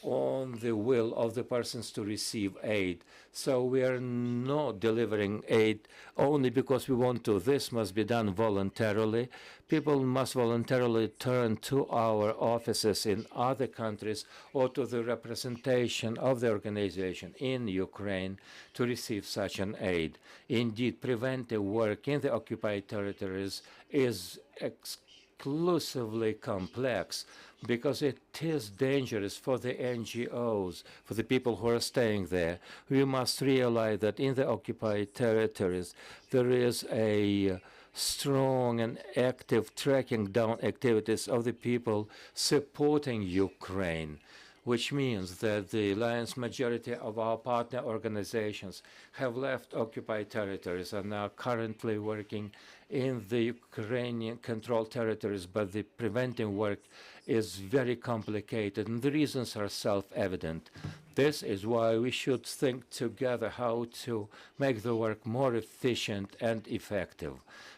on the will of the persons to receive aid. So we are not delivering aid only because we want to. This must be done voluntarily. People must voluntarily turn to our offices in other countries or to the representation of the organization in Ukraine to receive such an aid. Indeed, preventive work in the occupied territories is exclusively complex because it is dangerous for the NGOs, for the people who are staying there. We must realize that in the occupied territories there is a strong and active tracking down activities of the people supporting Ukraine. which means that the lion's majority of our partner organizations have left occupied territories and are currently working in the Ukrainian controlled territories, but the preventing work is very complicated, and the reasons are self-evident. This is why we should think together how to make the work more efficient and effective.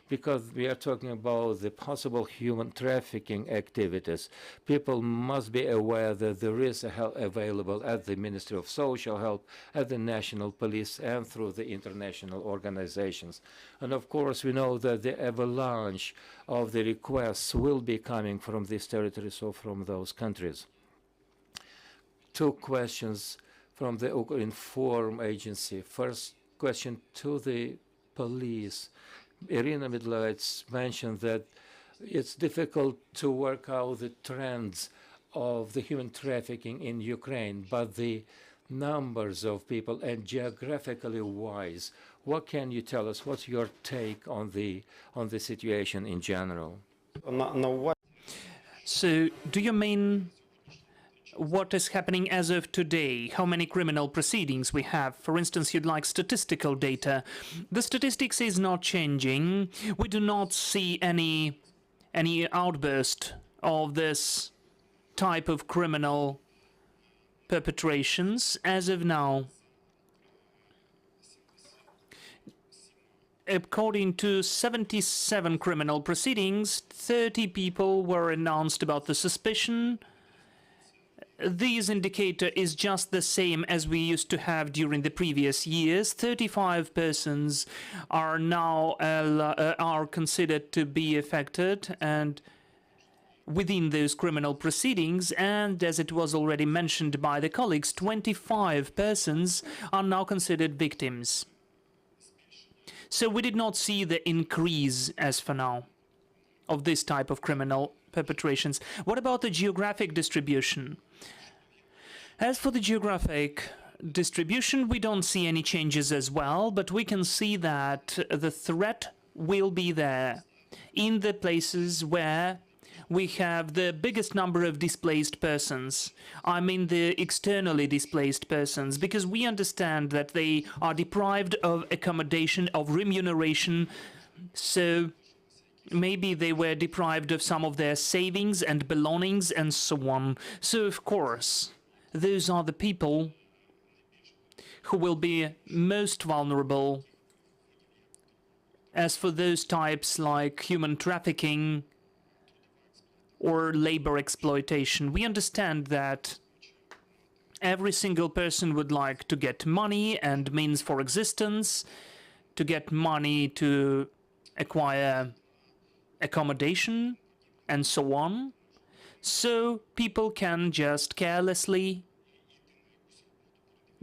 Because we are talking about the possible human trafficking activities, people must be aware that there is help available at the Ministry of Social Help, at the National Police, and through the international organizations. And of course, we know that the avalanche of the requests will be coming from these territories or from those countries. Two questions from the Inform agency. First question to the police. Iryna Mydlovets mentioned that it's difficult to work out the trends of the human trafficking in Ukraine, but the numbers of people and geographically wise, what can you tell us? What's your take on the situation in general? So, do you mean what is happening as of today? How many criminal proceedings we have? For instance, you'd like statistical data. The statistics is not changing. We do not see any outburst of this type of criminal perpetrations as of now. According to 77 criminal proceedings, 30 people were announced about the suspicion. This indicator is just the same as we used to have during the previous years. 35 persons are now are considered to be affected and within those criminal proceedings, and as it was already mentioned by the colleagues, 25 persons are now considered victims. So we did not see the increase as for now of this type of criminal perpetrations. What about the geographic distribution? As for the geographic distribution, we don't see any changes as well, but we can see that the threat will be there in the places where we have the biggest number of displaced persons. I mean the externally displaced persons, because we understand that they are deprived of accommodation, of remuneration, so maybe they were deprived of some of their savings and belongings and so on. So, of course, those are the people who will be most vulnerable. As for those types like human trafficking or labor exploitation, we understand that every single person would like to get money and means for existence, to get money to acquire accommodation and so on. So people can just carelessly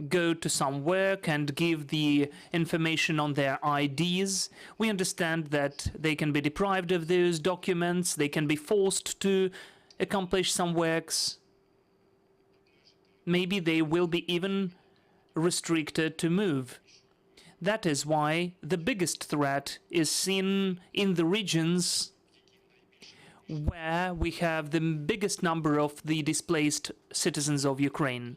go to some work and give the information on their IDs. We understand that they can be deprived of those documents, they can be forced to accomplish some works. Maybe they will be even restricted to move. That is why the biggest threat is seen in the regions where we have the biggest number of the displaced citizens of Ukraine.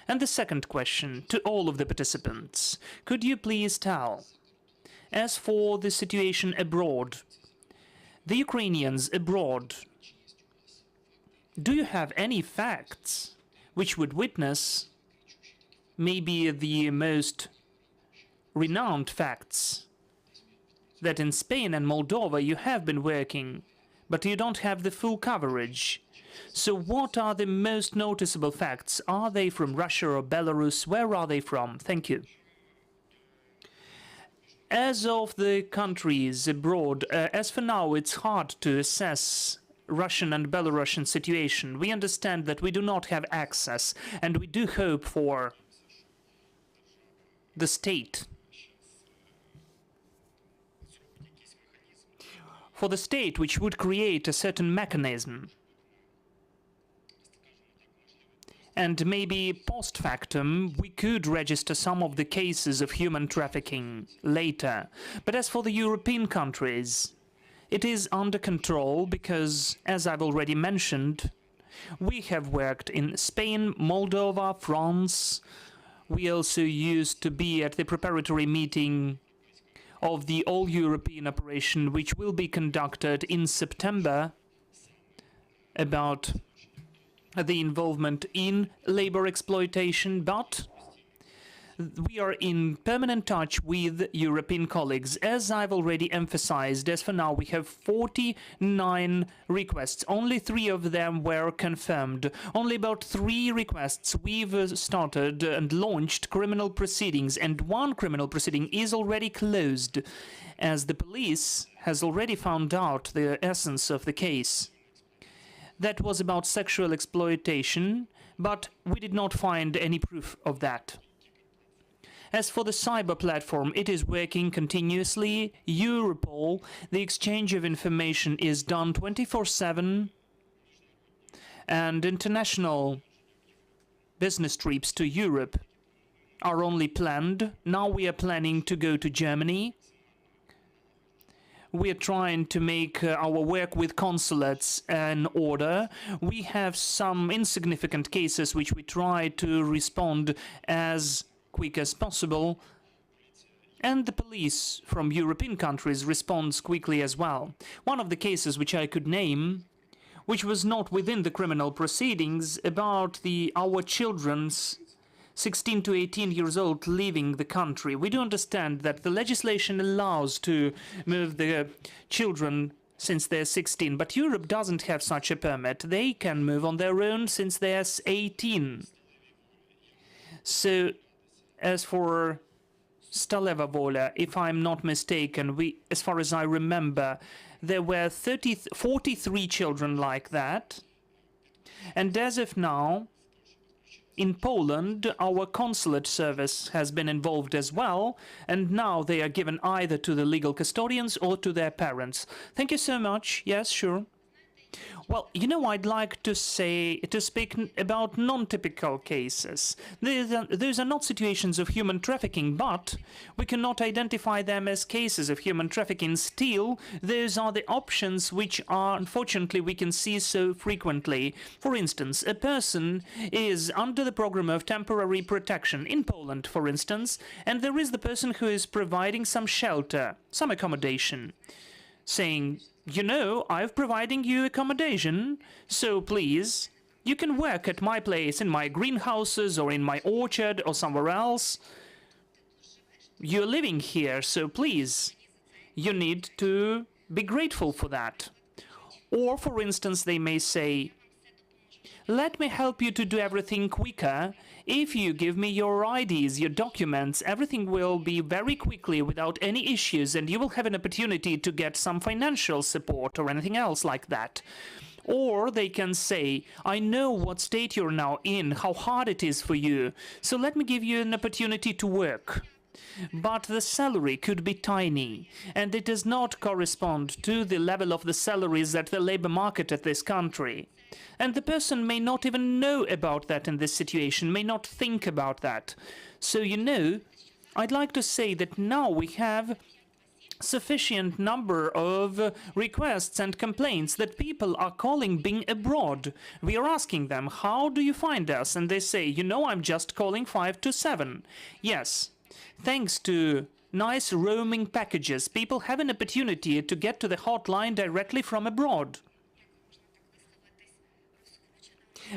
And the second question to all of the participants, could you please tell, as for the situation abroad, the Ukrainians abroad, do you have any facts which would witness maybe the most renowned facts that in Spain and Moldova you have been working, but you don't have the full coverage? So what are the most noticeable facts? Are they from Russia or Belarus? Where are they from? Thank you. As of the countries abroad, as for now, it's hard to assess Russian and Belarusian situation. We understand that we do not have access, and we do hope for the state. For the state which would create a certain mechanism. And maybe post factum we could register some of the cases of human trafficking later. But as for the European countries, it is under control because, as I've already mentioned, We have worked in Spain, Moldova, France. We also used to be at the preparatory meeting of the All-European operation, which will be conducted in September, about the involvement in labor exploitation, but we are in permanent touch with European colleagues. As I've already emphasized, as for now, we have 49 requests. Only 3 of them were confirmed. Only about 3 requests we've started and launched criminal proceedings, and 1 criminal proceeding is already closed, as the police has already found out the essence of the case. That was about sexual exploitation, but we did not find any proof of that. As for the cyber platform, it is working continuously. Europol, the exchange of information is done 24/7, and international business trips to Europe are only planned. Now we are planning to go to Germany. We are trying to make our work with consulates in order. We have some insignificant cases which we try to respond as quick as possible, and the police from European countries responds quickly as well. One of the cases which I could name, which was not within the criminal proceedings, about our children's 16 to 18 years old leaving the country. We do understand that the legislation allows to move the children since they're 16, but Europe doesn't have such a permit. They can move on their own since they're 18. So, as for Staleva Vola, if I'm not mistaken, as far as I remember, there were 43 children like that. And as of now, in Poland, our consulate service has been involved as well, and now they are given either to the legal custodians or to their parents. Thank you so much. Yes, sure. Well, I'd like to speak about non-typical cases. Those are not situations of human trafficking, but we cannot identify them as cases of human trafficking. Still, those are the options which are, unfortunately, we can see so frequently. For instance, a person is under the program of temporary protection in Poland, for instance, and there is the person who is providing some shelter, some accommodation, saying, I'm providing you accommodation, so please, you can work at my place, in my greenhouses, or in my orchard, or somewhere else. You're living here, so please, you need to be grateful for that. Or, for instance, they may say, let me help you to do everything quicker. If you give me your IDs, your documents, everything will be very quickly without any issues, and you will have an opportunity to get some financial support or anything else like that. Or they can say, I know what state you're now in, how hard it is for you, so let me give you an opportunity to work. But the salary could be tiny, and it does not correspond to the level of the salaries at the labor market at this country. And the person may not even know about that in this situation, may not think about that. So, I'd like to say that now we have sufficient number of requests and complaints that people are calling being abroad. We are asking them, how do you find us? And they say, I'm just calling 5 to 7. Yes, thanks to nice roaming packages, people have an opportunity to get to the hotline directly from abroad.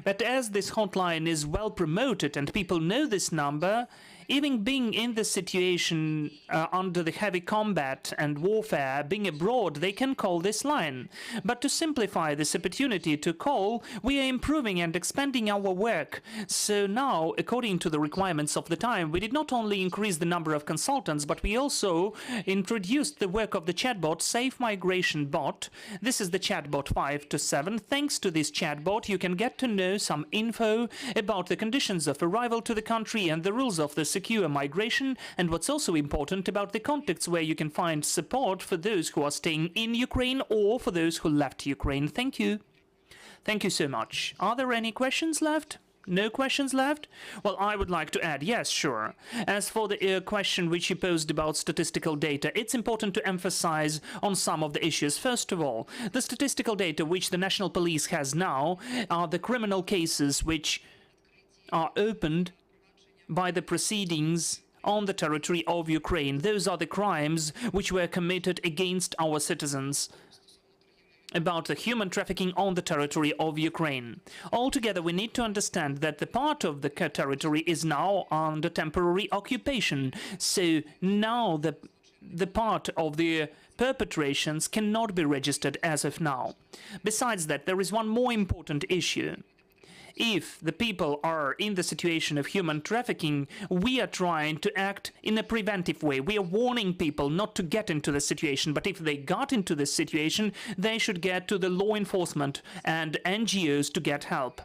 But as this hotline is well promoted and people know this number, even being in the situation under the heavy combat and warfare, being abroad, they can call this line. But to simplify this opportunity to call, we are improving and expanding our work. So now, according to the requirements of the time, we did not only increase the number of consultants, but we also introduced the work of the chatbot, Safe Migration Bot. This is the chatbot 5 to 7. Thanks to this chatbot, you can get to know some info about the conditions of arrival to the country and the rules of the secure migration, and what's also important about the contexts where you can find support for those who are staying in Ukraine or for those who left Ukraine. Thank you. Thank you so much. Are there any questions left? No questions left? Well, I would like to add, yes, sure. As for the question which you posed about statistical data, it's important to emphasize on some of the issues. First of all, the statistical data which the national police has now are the criminal cases which are opened by the proceedings on the territory of Ukraine. Those are the crimes which were committed against our citizens about the human trafficking on the territory of Ukraine. Altogether, we need to understand that the part of the territory is now under temporary occupation. So now the part of the perpetrations cannot be registered as of now. Besides that, there is one more important issue. If the people are in the situation of human trafficking, we are trying to act in a preventive way. We are warning people not to get into the situation, but if they got into this situation, they should get to the law enforcement and NGOs to get help.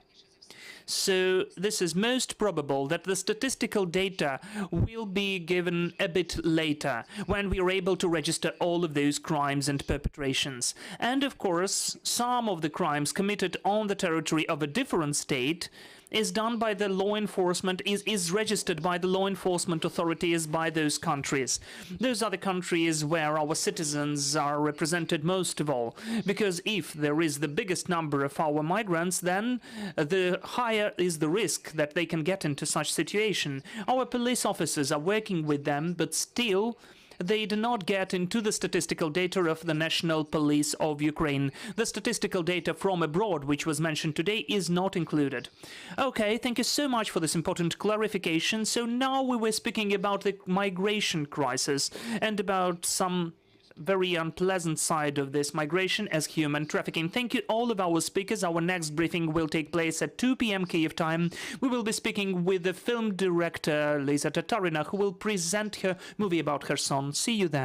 So this is most probable that the statistical data will be given a bit later, when we are able to register all of those crimes and perpetrations. And of course, some of the crimes committed on the territory of a different state is done by the law enforcement, is registered by the law enforcement authorities by those countries. Those are the countries where our citizens are represented most of all, because if there is the biggest number of our migrants, then the higher is the risk that they can get into such situation. Our police officers are working with them, but still they do not get into the statistical data of the National Police of Ukraine. The statistical data from abroad, which was mentioned today, is not included. Okay, thank you so much for this important clarification. So now we were speaking about the migration crisis and about some very unpleasant side of this migration as human trafficking. Thank you all of our speakers. Our next briefing will take place at 2 p.m. Kyiv time. We will be speaking with the film director Kateryna, who will present her movie about her son. See you then.